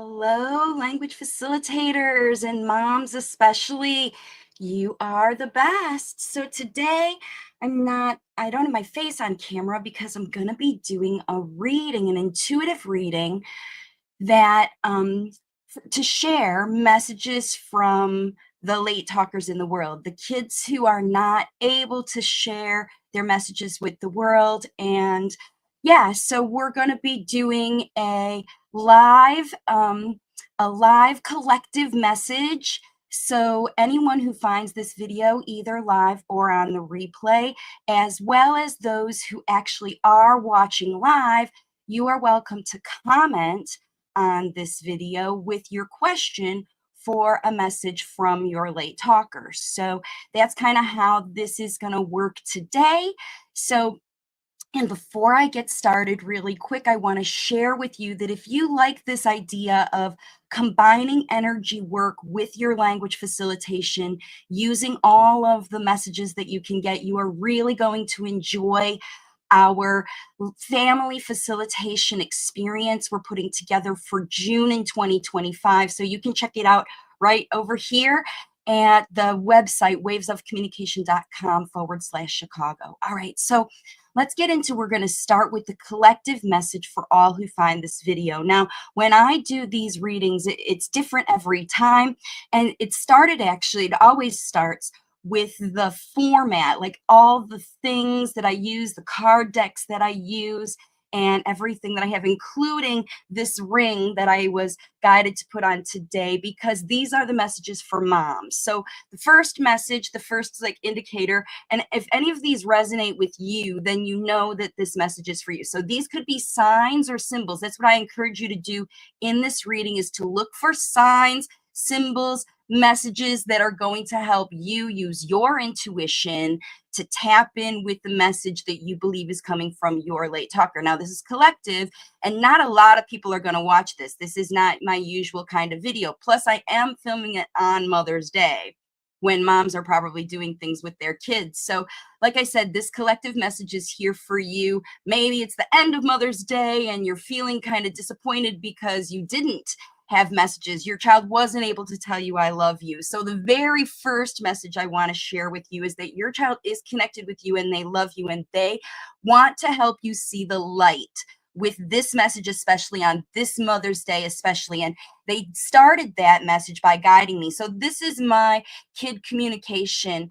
Hello, language facilitators and moms especially. You are the best. So today I don't have my face on camera because I'm going to be doing a reading, an intuitive reading that to share messages from the late talkers in the world, the kids who are not able to share their messages with the world. And yeah, so we're going to be doing live, a live collective message. So anyone who finds this video either live or on the replay, as well as those who actually are watching live, you are welcome to comment on this video with your question for a message from your late talkers. So that's kind of how this is going to work today. And before I get started, really quick, I want to share with you that if you like this idea of combining energy work with your language facilitation, using all of the messages that you can get, you are really going to enjoy our family facilitation experience we're putting together for June in 2025. So you can check it out right over here at the website wavesofcommunication.com/Chicago. All right, so let's get into, we're going to start with the collective message for all who find this video. Now, when I do these readings, it's different every time. And it always starts with the format, like all the things that I use, the card decks that I use, and everything that I have, including this ring that I was guided to put on today, because these are the messages for moms. So the first message, the first indicator, and if any of these resonate with you, then you know that this message is for you. So these could be signs or symbols. That's what I encourage you to do in this reading, is to look for signs, symbols, messages that are going to help you use your intuition to tap in with the message that you believe is coming from your late talker. Now, this is collective, and not a lot of people are going to watch this. This is not my usual kind of video. Plus, I am filming it on Mother's Day, when moms are probably doing things with their kids. So like I said, this collective message is here for you. Maybe it's the end of Mother's Day and you're feeling kind of disappointed because you didn't have messages. Your child wasn't able to tell you I love you. So the very first message I want to share with you is that your child is connected with you and they love you and they want to help you see the light with this message, especially on this Mother's Day, especially. And they started that message by guiding me. So this is my kid communication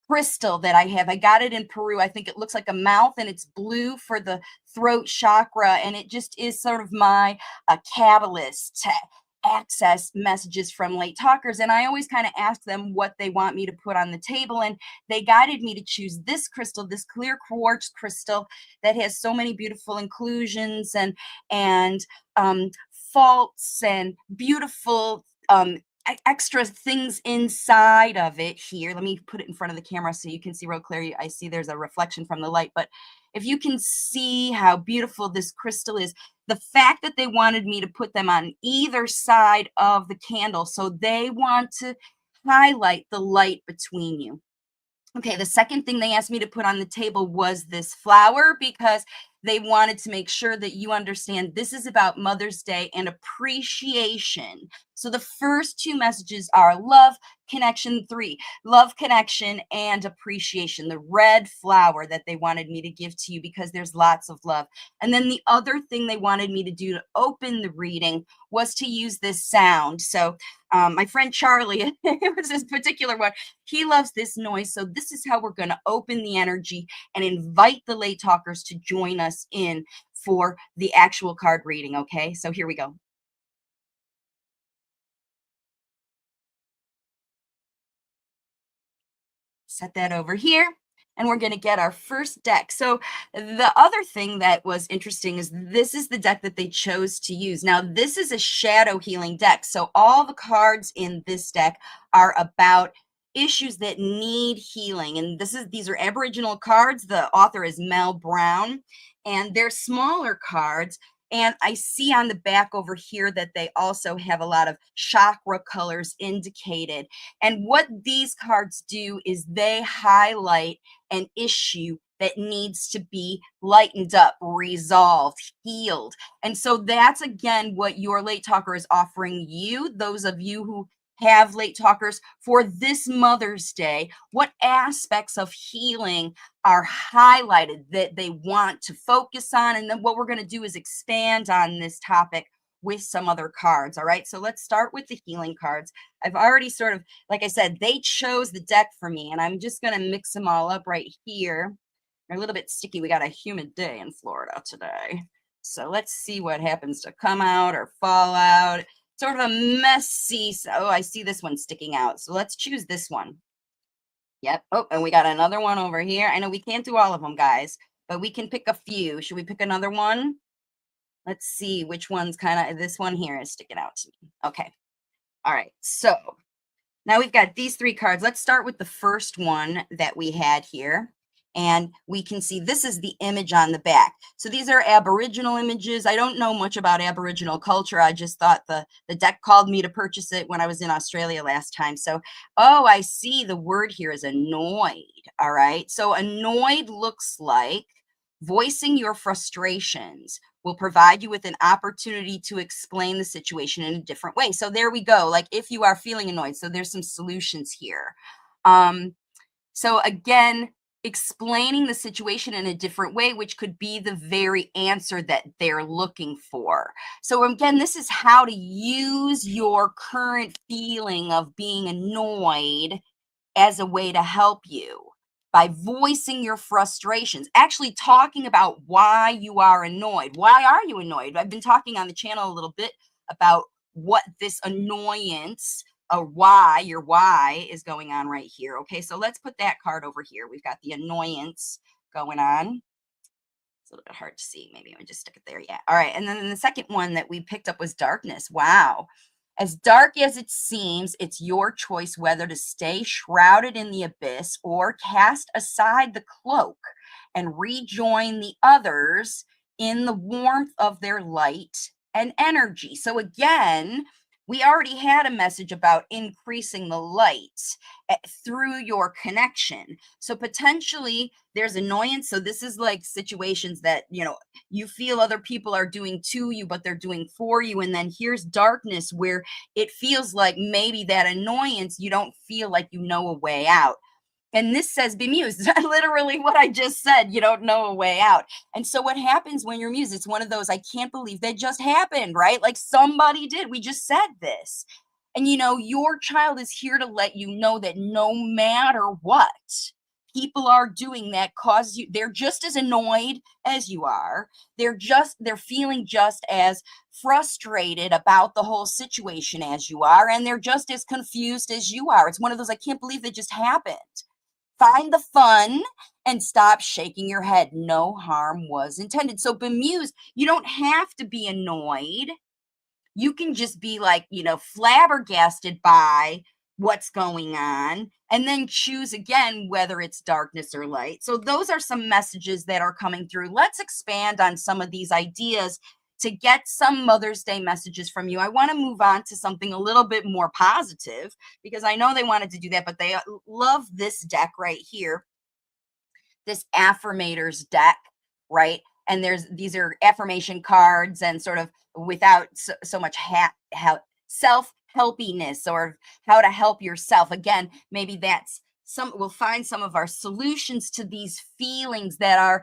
crystal that I have. I got it in Peru. I think it looks like a mouth and it's blue for the throat chakra. And it just is sort of my catalyst to access messages from late talkers. And I always kind of ask them what they want me to put on the table. And they guided me to choose this crystal, this clear quartz crystal that has so many beautiful inclusions and faults and beautiful extra things inside of it here. Let me put it in front of the camera so you can see real clear. I see there's a reflection from the light, but if you can see how beautiful this crystal is, the fact that they wanted me to put them on either side of the candle, so they want to highlight the light between you. Okay, the second thing they asked me to put on the table was this flower, because they wanted to make sure that you understand this is about Mother's Day and appreciation. So the first two messages are love, connection, 3, love, connection, and appreciation, the red flower that they wanted me to give to you because there's lots of love. And then the other thing they wanted me to do to open the reading was to use this sound. So my friend Charlie, it was this particular one, he loves this noise. So this is how we're going to open the energy and invite the late talkers to join us in for the actual card reading. Okay, so here we go. Set that over here. And we're going to get our first deck. So the other thing that was interesting is this is the deck that they chose to use. Now, this is a shadow healing deck. So all the cards in this deck are about issues that need healing. And these are Aboriginal cards. The author is Mel Brown, and they're smaller cards. And I see on the back over here that they also have a lot of chakra colors indicated. And what these cards do is they highlight an issue that needs to be lightened up, resolved, healed. And so that's again what your late talker is offering you, those of you who have late talkers for this Mother's Day. What aspects of healing are highlighted that they want to focus on? And then what we're going to do is expand on this topic with some other cards. All right. So let's start with the healing cards. I've already sort of, like I said, they chose the deck for me, and I'm just going to mix them all up right here. They're a little bit sticky. We got a humid day in Florida today. So let's see what happens to come out or fall out. Sort of a messy. Oh, I see this one sticking out. So let's choose this one. Yep. Oh, and we got another one over here. I know we can't do all of them, guys, but we can pick a few. Should we pick another one? Let's see which one's kind of, this one here is sticking out to me. Okay. All right. So now we've got these three cards. Let's start with the first one that we had here. And we can see this is the image on the back. So these are Aboriginal images. I don't know much about Aboriginal culture. I just thought the deck called me to purchase it when I was in Australia last time. So, oh, I see the word here is annoyed. All right. So annoyed looks like voicing your frustrations will provide you with an opportunity to explain the situation in a different way. So there we go. Like if you are feeling annoyed, so there's some solutions here. So again, explaining the situation in a different way, which could be the very answer that they're looking for. So again, this is how to use your current feeling of being annoyed as a way to help you by voicing your frustrations, actually talking about why you are annoyed. Why are you annoyed? I've been talking on the channel a little bit about what this annoyance, or why, your why is going on right here. Okay, so let's put that card over here. We've got the annoyance going on. It's a little bit hard to see. Maybe I just stick it there. Yeah. All right. And then the second one that we picked up was darkness. Wow. As dark as it seems, it's your choice whether to stay shrouded in the abyss or cast aside the cloak and rejoin the others in the warmth of their light and energy. So again, we already had a message about increasing the light through your connection. So potentially there's annoyance. So this is like situations that, you feel other people are doing to you, but they're doing for you. And then here's darkness where it feels like maybe that annoyance, you don't feel like you know a way out. And this says bemused, literally what I just said, you don't know a way out. And so what happens when you're mused, it's one of those, I can't believe that just happened, right? Like somebody did, we just said this. And your child is here to let you know that no matter what people are doing that causes you, they're just as annoyed as you are. They're feeling just as frustrated about the whole situation as you are. And they're just as confused as you are. It's one of those, I can't believe that just happened. Find the fun and stop shaking your head. No harm was intended. So bemused, you don't have to be annoyed. You can just be like, flabbergasted by what's going on, and then choose again whether it's darkness or light. So those are some messages that are coming through. Let's expand on some of these ideas to get some Mother's Day messages from you. I want to move on to something a little bit more positive because I know they wanted to do that, but they love this deck right here, this affirmators deck, right? And these are affirmation cards and sort of without so much self-helpiness or how to help yourself. Again, maybe that's we'll find some of our solutions to these feelings that are,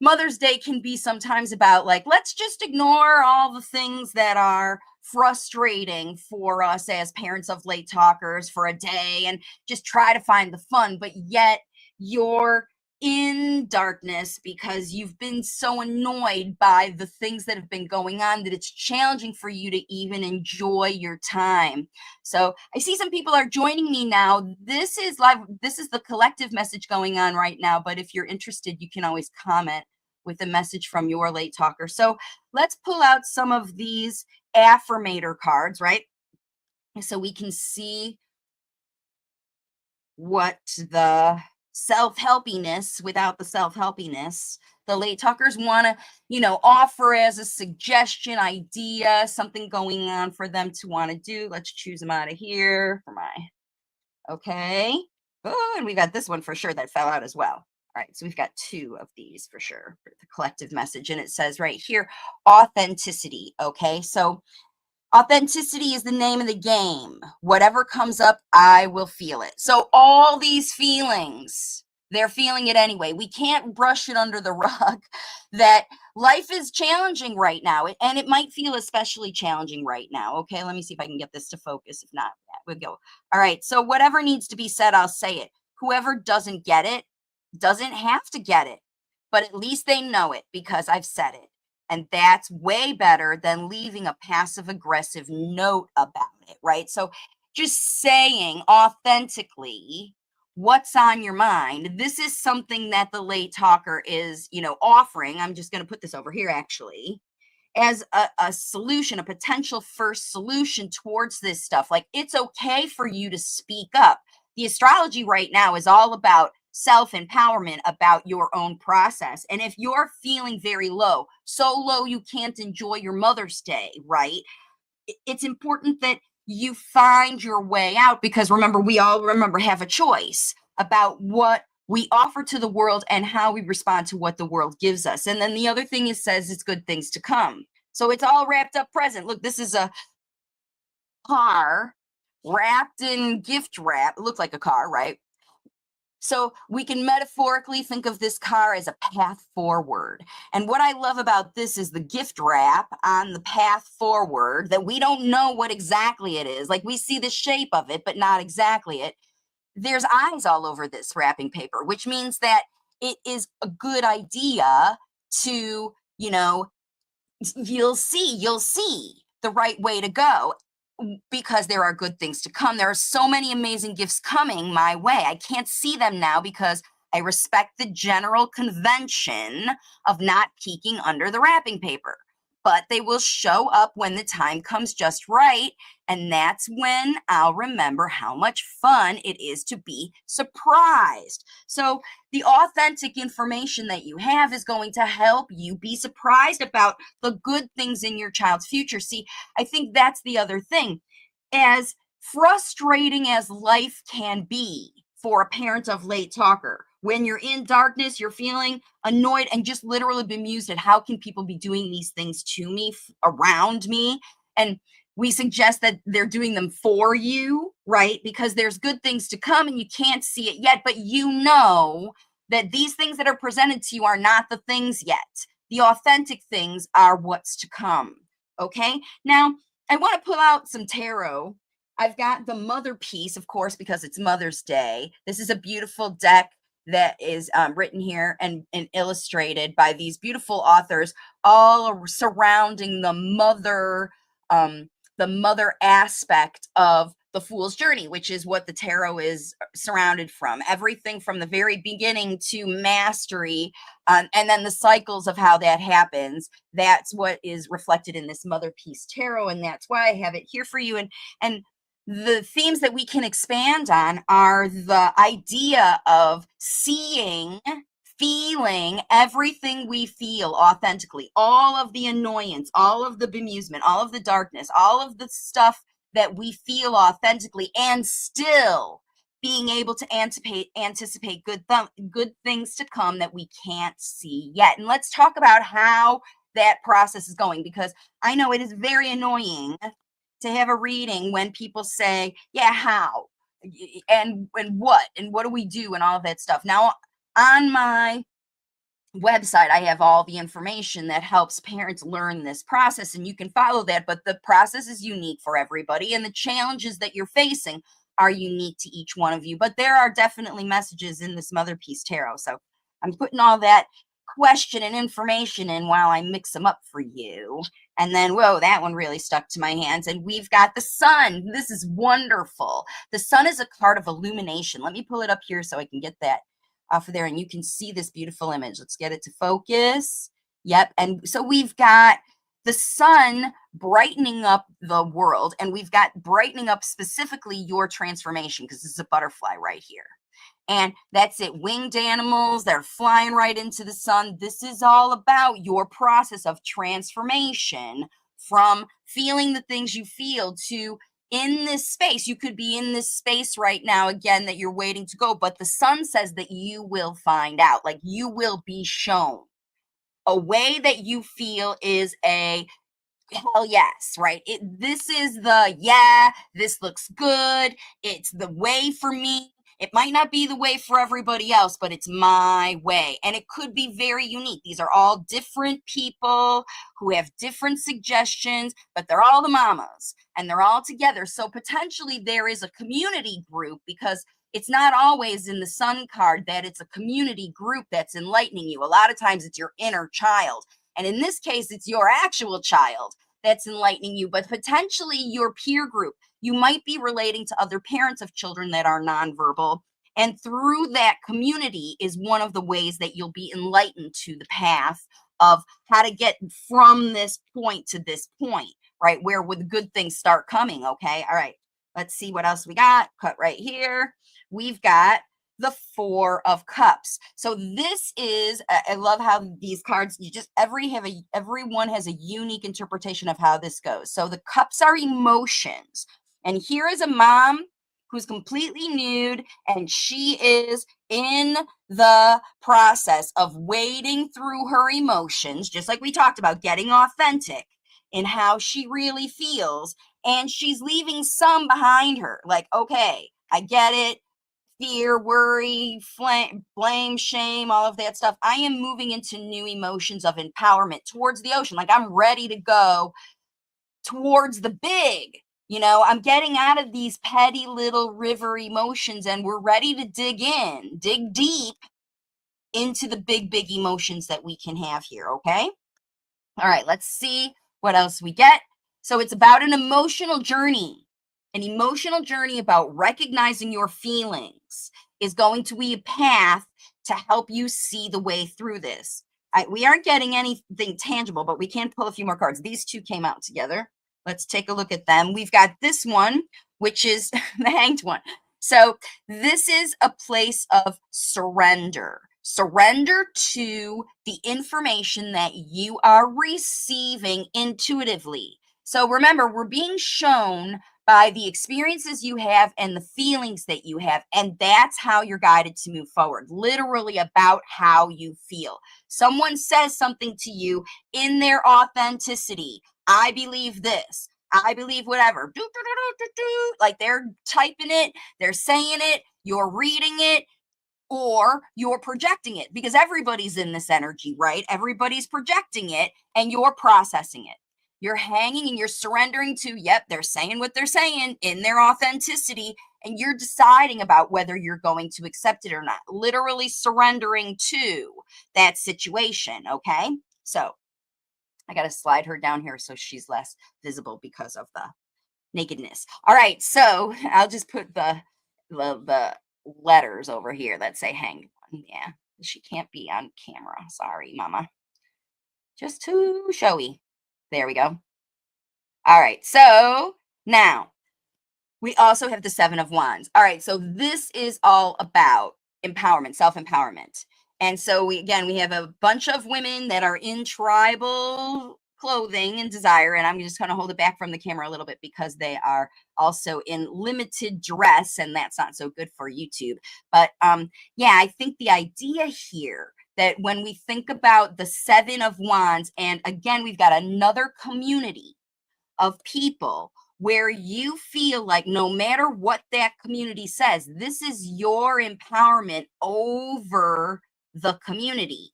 Mother's Day can be sometimes about like, let's just ignore all the things that are frustrating for us as parents of late talkers for a day and just try to find the fun. But yet you're in darkness because you've been so annoyed by the things that have been going on that it's challenging for you to even enjoy your time. So I see some people are joining me now. This is live. This is the collective message going on right now. But if you're interested, you can always comment with a message from your late talker. So let's pull out some of these affirmator cards, right? So we can see what the self-helpiness without the self-helpiness the late talkers want to offer as a suggestion, idea, something going on for them to want to do. Let's choose them out of here for my okay. Oh, and we got this one for sure that fell out as well. All right, so we've got two of these for sure for the collective message. And it says right here, authenticity. Okay, so authenticity is the name of the game. Whatever comes up, I will feel it. So all these feelings, they're feeling it anyway. We can't brush it under the rug that life is challenging right now. And it might feel especially challenging right now. Okay, let me see if I can get this to focus. If not, yeah, we'll go. All right, so whatever needs to be said, I'll say it. Whoever doesn't get it doesn't have to get it, but at least they know it because I've said it. And that's way better than leaving a passive aggressive note about it, right? So just saying authentically what's on your mind. This is something that the late talker is, offering. I'm just going to put this over here actually as a solution, a potential first solution towards this stuff. Like, it's okay for you to speak up. The astrology right now is all about self-empowerment, about your own process. And if you're feeling very low, so low you can't enjoy your Mother's Day, right? It's important that you find your way out, because remember, we all have a choice about what we offer to the world and how we respond to what the world gives us. And then the other thing it says it's good things to come. So it's all wrapped up present. Look, this is a car wrapped in gift wrap. It looks like a car, right? So we can metaphorically think of this car as a path forward. And what I love about this is the gift wrap on the path forward, that we don't know what exactly it is. Like, we see the shape of it, but not exactly it. There's eyes all over this wrapping paper, which means that it is a good idea to, you'll see the right way to go, because there are good things to come. There are so many amazing gifts coming my way. I can't see them now because I respect the general convention of not peeking under the wrapping paper. But they will show up when the time comes just right. And that's when I'll remember how much fun it is to be surprised. So the authentic information that you have is going to help you be surprised about the good things in your child's future. See, I think that's the other thing. As frustrating as life can be for a parent of late talker, when you're in darkness, you're feeling annoyed and just literally bemused at how can people be doing these things to me, around me. And we suggest that they're doing them for you, right? Because there's good things to come and you can't see it yet, but you know that these things that are presented to you are not the things yet. The authentic things are what's to come. Okay. Now, I want to pull out some tarot. I've got the Mother piece, of course, because it's Mother's Day. This is a beautiful deck that is written here and illustrated by these beautiful authors, all surrounding the mother aspect of the Fool's Journey, which is what the tarot is surrounded from. Everything from the very beginning to mastery, and then the cycles of how that happens. That's what is reflected in this Mother piece tarot, and that's why I have it here for you. And the themes that we can expand on are the idea of seeing, feeling everything we feel authentically, all of the annoyance, all of the bemusement, all of the darkness, all of the stuff that we feel authentically, and still being able to anticipate good things to come that we can't see yet. And let's talk about how that process is going, because I know it is very annoying to have a reading when people say, yeah, how? And what? And what do we do? And all of that stuff. Now, on my website, I have all the information that helps parents learn this process, and you can follow that, but the process is unique for everybody, and the challenges that you're facing are unique to each one of you. But there are definitely messages in this Mother piece tarot. So I'm putting all that question and information in while I mix them up for you. And then, whoa, that one really stuck to my hands. And we've got the sun. This is wonderful. The sun is a card of illumination. Let me pull it up here so I can get that off of there, and you can see this beautiful image. Let's get it to focus. Yep. And so we've got the sun brightening up the world, and we've got brightening up specifically your transformation, because this is a butterfly right here. And that's it. Winged animals, they're flying right into the sun. This is all about your process of transformation, from feeling the things you feel to in this space. You could be in this space right now, again, that you're waiting to go, but the sun says that you will find out, like you will be shown a way that you feel is a hell yes, right? This is the, yeah, this looks good. It's the way for me. It might not be the way for everybody else, but it's my way. And it could be very unique. These are all different people who have different suggestions, but they're all the mamas and they're all together. So potentially there is a community group, because it's not always in the sun card that it's a community group that's enlightening you. A lot of times it's your inner child. And in this case, it's your actual child that's enlightening you, but potentially your peer group. You might be relating to other parents of children that are nonverbal. And through that community is one of the ways that you'll be enlightened to the path of how to get from this point to this point, right? Where would good things start coming? Okay. All right. Let's see what else we got. Cut right here. We've got the Four of Cups. So this is, I love how these cards, you just, everyone has a unique interpretation of how this goes. So the cups are emotions. And here is a mom who's completely nude, and she is in the process of wading through her emotions, just like we talked about, getting authentic in how she really feels. And she's leaving some behind her. Like, okay, I get it. Fear, worry, blame, shame, all of that stuff. I am moving into new emotions of empowerment towards the ocean. Like I'm ready to go towards the big. I'm getting out of these petty little river emotions, and we're ready to dig deep into the big emotions that we can have here. Okay. All right. Let's see what else we get. So it's about an emotional journey. An emotional journey about recognizing your feelings is going to be a path to help you see the way through this. We aren't getting anything tangible, but we can pull a few more cards. These two came out together. Let's take a look at them. We've got this one, which is the Hanged one. So this is a place of surrender. Surrender to the information that you are receiving intuitively. So remember, we're being shown by the experiences you have and the feelings that you have. And that's how you're guided to move forward, literally about how you feel. Someone says something to you in their authenticity. I believe this. I believe whatever. Like they're typing it, they're saying it, you're reading it, or you're projecting it, because everybody's in this energy, right? Everybody's projecting it and you're processing it. You're hanging and you're surrendering to, yep, they're saying what they're saying in their authenticity, and you're deciding about whether you're going to accept it or not. Literally surrendering to that situation, okay? So I got to slide her down here so she's less visible because of the nakedness. All right, so I'll just put the letters over here that say hanged one. Yeah, she can't be on camera. Sorry, mama. Just too showy. There we go. All right, so now we also have the Seven of Wands. All right, so this is all about empowerment, self-empowerment. And so we have a bunch of women that are in tribal clothing and desire, and I'm just going to hold it back from the camera a little bit because they are also in limited dress, and that's not so good for YouTube. But yeah, I think the idea here that when we think about the Seven of Wands, and again, we've got another community of people where you feel like no matter what that community says, this is your empowerment over the community.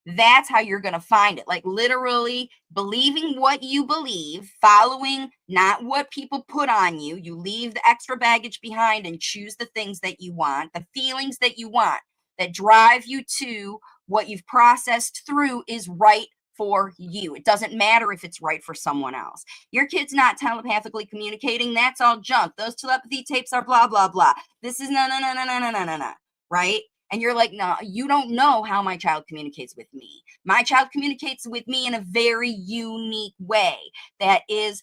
That's how you're going to find it. Like literally believing what you believe, following not what people put on you. You leave the extra baggage behind and choose the things that you want, the feelings that you want that drive you to what you've processed through is right for you. It doesn't matter if it's right for someone else. Your kid's not telepathically communicating. That's all junk. Those telepathy tapes are blah, blah, blah. This is no, right? And you're like, no, you don't know how my child communicates with me. My child communicates with me in a very unique way that is,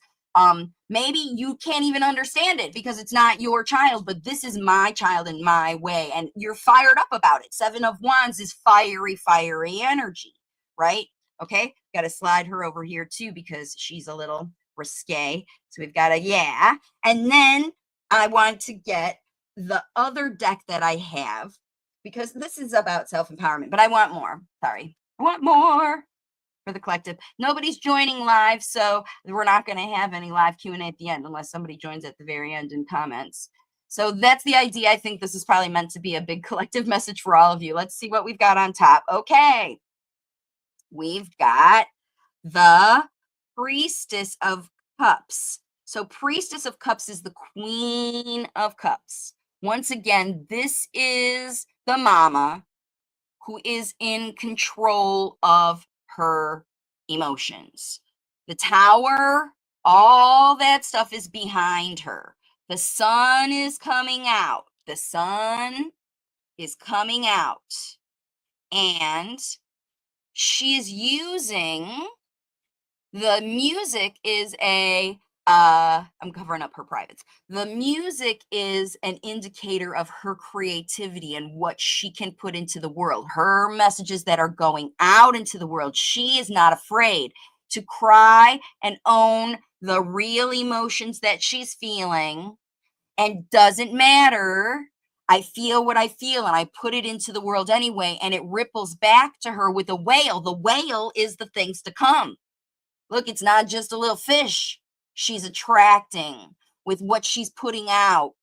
maybe you can't even understand it because it's not your child, but this is my child in my way. And you're fired up about it. Seven of Wands is fiery energy, right? Okay, got to slide her over here too because she's a little risque. So we've got a yeah. And then I want to get the other deck that I have, because this is about self-empowerment, but I want more. Sorry. I want more for the collective. Nobody's joining live, so we're not going to have any live Q&A at the end unless somebody joins at the very end in comments. So that's the idea. I think this is probably meant to be a big collective message for all of you. Let's see what we've got on top. Okay. We've got the Priestess of Cups. So Priestess of Cups is the Queen of Cups. Once again, this is the mama who is in control of her emotions. The Tower, all that stuff is behind her. The sun is coming out. The sun is coming out. And she is using, the music is I'm covering up her privates. The music is an indicator of her creativity and what she can put into the world, her messages that are going out into the world. She is not afraid to cry and own the real emotions that she's feeling, and doesn't matter. I feel what I feel and I put it into the world anyway, and it ripples back to her with a whale. The whale is the things to come. Look, it's not just a little fish she's attracting with what she's putting out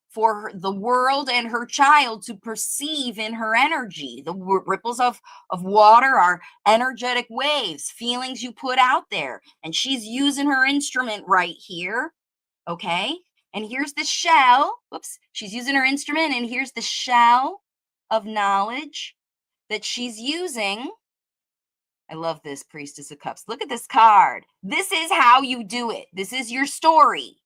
for the world and her child to perceive in her energy. The ripples of water are energetic waves, feelings you put out there. And she's using her instrument right here, okay? And here's the shell. Whoops, she's using her instrument, and here's the shell of knowledge that she's using. I love this Priestess of Cups. Look at this card. This is how you do it. This is your story.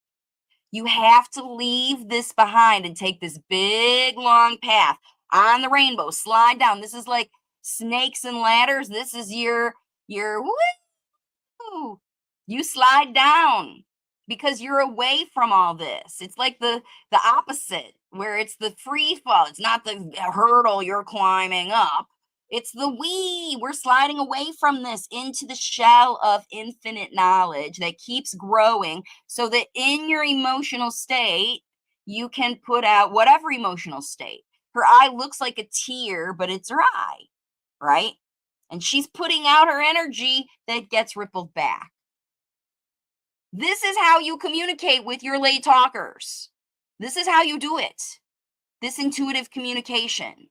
You have to leave this behind and take this big, long path on the rainbow. Slide down. This is like snakes and ladders. This is your woo. You slide down because you're away from all this. It's like the opposite, where it's the free fall. It's not the hurdle you're climbing up. It's the we're sliding away from this into the shell of infinite knowledge that keeps growing, so that in your emotional state, you can put out whatever emotional state. Her eye looks like a tear, but it's her eye, right? And she's putting out her energy that gets rippled back. This is how you communicate with your late talkers. This is how you do it. This intuitive communication.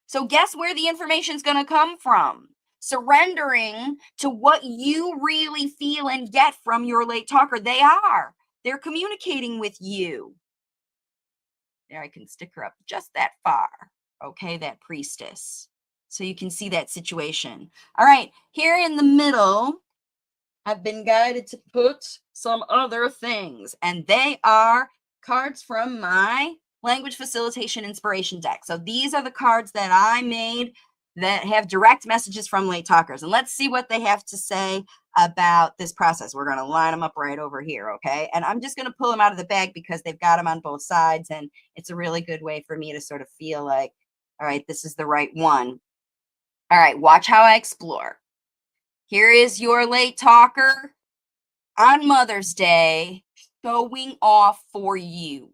So guess where the information is going to come from? Surrendering to what you really feel and get from your late talker. They're communicating with you. There, I can stick her up just that far. Okay, that priestess. So you can see that situation. All right, here in the middle, I've been guided to put some other things, and they are cards from my language facilitation inspiration deck. So these are the cards that I made that have direct messages from late talkers. And let's see what they have to say about this process. We're going to line them up right over here, okay? And I'm just going to pull them out of the bag because they've got them on both sides, and it's a really good way for me to sort of feel like, all right, this is the right one. All right, watch how I explore. Here is your late talker on Mother's Day, showing off for you,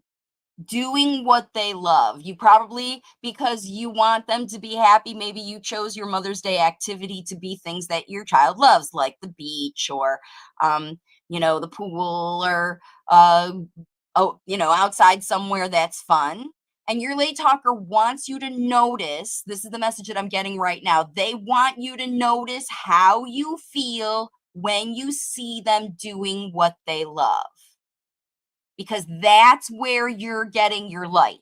doing what they love. You probably, because you want them to be happy, maybe you chose your Mother's Day activity to be things that your child loves, like the beach or, the pool, or, outside somewhere that's fun. And your late talker wants you to notice, this is the message that I'm getting right now. They want you to notice how you feel when you see them doing what they love. Because that's where you're getting your light.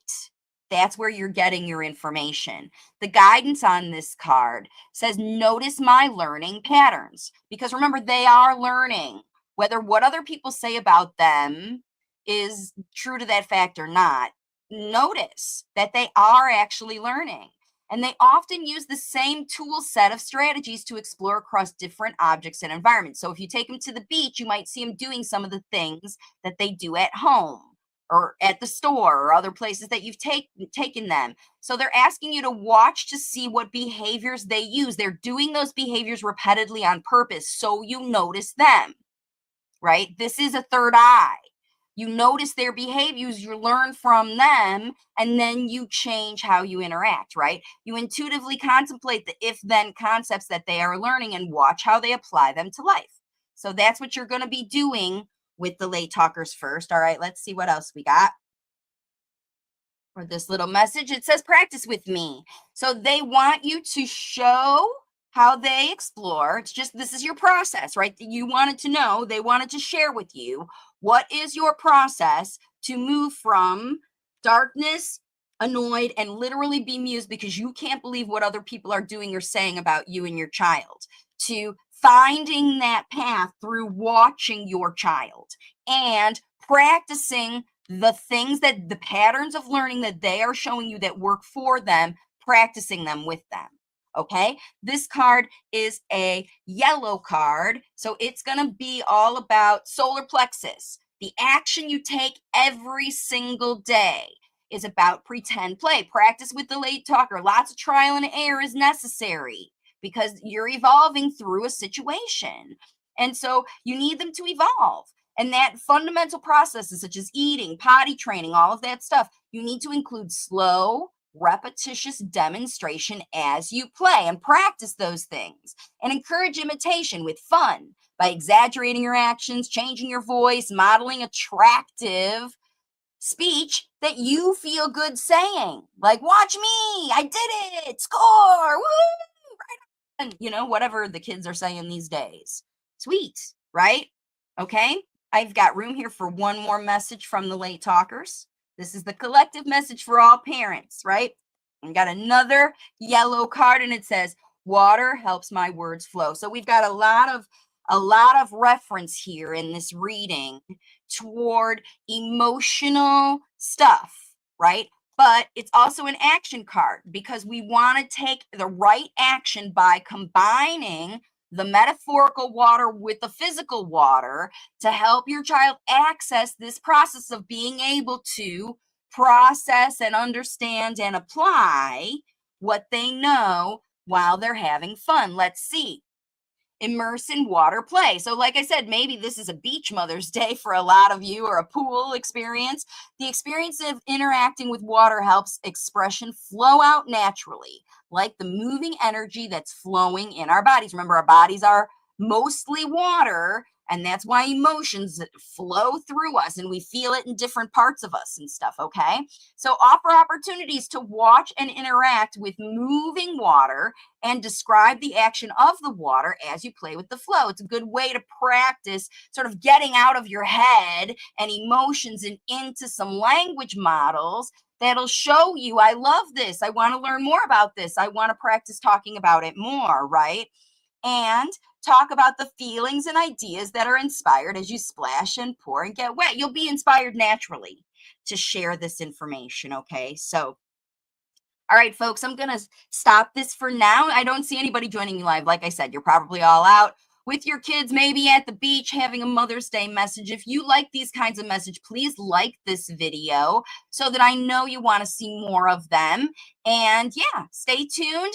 That's where you're getting your information. The guidance on this card says, notice my learning patterns. Because remember, they are learning. Whether what other people say about them is true to that fact or not, notice that they are actually learning. And they often use the same tool set of strategies to explore across different objects and environments. So if you take them to the beach, you might see them doing some of the things that they do at home or at the store or other places that you've taken them. So they're asking you to watch to see what behaviors they use. They're doing those behaviors repeatedly on purpose, so you notice them. right? This is a third eye. You notice their behaviors, you learn from them, and then you change how you interact, right? You intuitively contemplate the if-then concepts that they are learning and watch how they apply them to life. So that's what you're going to be doing with the late talkers first. All right, let's see what else we got. For this little message, it says practice with me. So they want you to show how they explore. It's just, this is your process, right? You wanted to know, they wanted to share with you what is your process to move from darkness, annoyed, and literally bemused because you can't believe what other people are doing or saying about you and your child, to finding that path through watching your child and practicing the things that the patterns of learning that they are showing you that work for them, practicing them with them. Okay, this card is a yellow card, so it's going to be all about solar plexus. The action you take every single day is about pretend play. Practice with the late talker. Lots of trial and error is necessary because you're evolving through a situation. And so you need them to evolve. And that fundamental processes such as eating, potty training, all of that stuff, you need to include slow, repetitious demonstration as you play and practice those things and encourage imitation with fun by exaggerating your actions, changing your voice, modeling attractive speech that you feel good saying. Like, watch me, I did it, score, woo, right on. You know, whatever the kids are saying these days. Sweet, right? Okay. I've got room here for one more message from the late talkers. This is the collective message for all parents, right? I got another yellow card and it says, water helps my words flow. So we've got a lot of reference here in this reading toward emotional stuff, right? But it's also an action card because we want to take the right action by combining the metaphorical water with the physical water to help your child access this process of being able to process and understand and apply what they know while they're having fun. Let's see. Immerse in water play. So like I said, maybe this is a beach Mother's Day for a lot of you or a pool experience. The experience of interacting with water helps expression flow out naturally, like the moving energy that's flowing in our bodies. Remember, our bodies are mostly water, and that's why emotions flow through us and we feel it in different parts of us and stuff, okay? So offer opportunities to watch and interact with moving water and describe the action of the water as you play with the flow. It's a good way to practice sort of getting out of your head and emotions and into some language models that'll show you, I love this. I want to learn more about this. I want to practice talking about it more, right? And talk about the feelings and ideas that are inspired as you splash and pour and get wet. You'll be inspired naturally to share this information, okay? So all right, folks, I'm going to stop this for now. I don't see anybody joining me live. Like I said, you're probably all out with your kids, maybe at the beach, having a Mother's Day message. If you like these kinds of messages, please like this video so that I know you want to see more of them. And yeah, stay tuned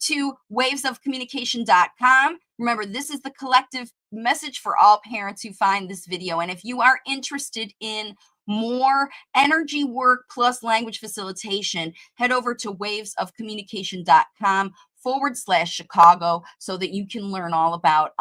to wavesofcommunication.com. Remember, this is the collective message for all parents who find this video. And if you are interested in more energy work plus language facilitation, head over to wavesofcommunication.com/Chicago so that you can learn all about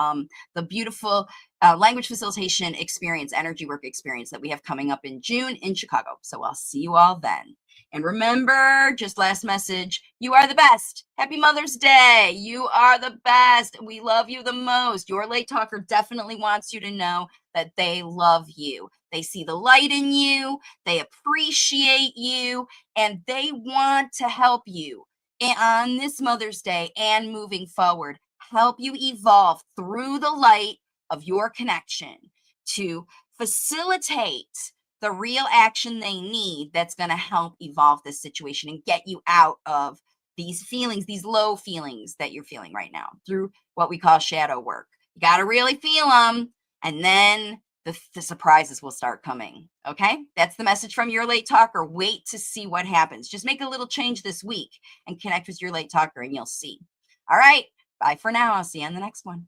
the beautiful language facilitation experience, energy work experience that we have coming up in June in Chicago. So I'll see you all then. And remember, just last message, you are the best. Happy Mother's Day. You are the best. We love you the most. Your late talker definitely wants you to know that they love you. They see the light in you. They appreciate you. And they want to help you on this Mother's Day and moving forward. Help you evolve through the light of your connection to facilitate the real action they need that's going to help evolve this situation and get you out of these feelings, these low feelings that you're feeling right now through what we call shadow work. You got to really feel them, and then the surprises will start coming. Okay, that's the message from your late talker. Wait to see what happens. Just make a little change this week and connect with your late talker and you'll see. All right, bye for now. I'll see you on the next one.